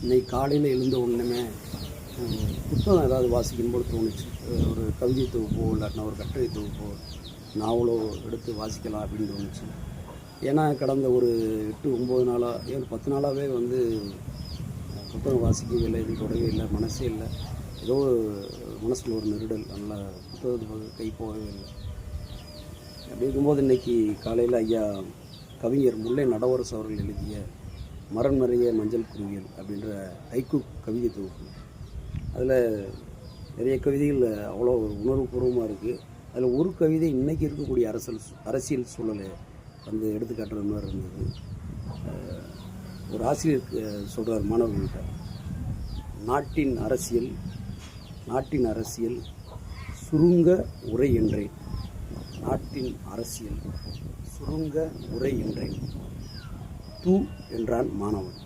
இன்னைக்கு காலையில் எழுந்த உடனே புத்தகம் ஏதாவது வாசிக்கும்போது தோணுச்சு. ஒரு கவிதை தொகுப்போ இல்லாட்டினா ஒரு கட்டுரை தொகுப்போ நாவலோ எடுத்து வாசிக்கலாம் அப்படின்னு தோணுச்சு. ஏன்னா கடந்த ஒரு 8-9 நாளாக 10 நாளாகவே புத்தகம் வாசிக்கவே இல்லை, எதுவும் தொடவே இல்லை, மனசே இல்லை. ஏதோ மனசில் ஒரு நெருடல், நல்லா புத்தகத்துக்கு கை போகவே இல்லை. அப்படி இருக்கும்போது இன்றைக்கி காலையில் ஐயா கவிஞர் முல்லை நடவரசு அவர்கள் எழுதிய மரம் நிறைய மஞ்சள் குருவியல் அப்படின்ற ஹைக்கூ கவிதை தொகுப்பு, அதில் நிறைய கவிதைகள் அவ்வளோ உணர்வுபூர்வமாக இருக்குது. அதில் ஒரு கவிதை இன்றைக்கி இருக்கக்கூடிய அரசியல் சூழலை எடுத்துக்காட்டுற மாதிரி இருந்தது. ஒரு ஆசிரியர் சொல்கிறார் மாணவர்கள்கிட்ட, நாட்டின் அரசியல் சுருங்க உரை என்றேன், நாட்டின் அரசியல் சுருங்க உரை என்றேன், தூ என்றான் மாணவன்.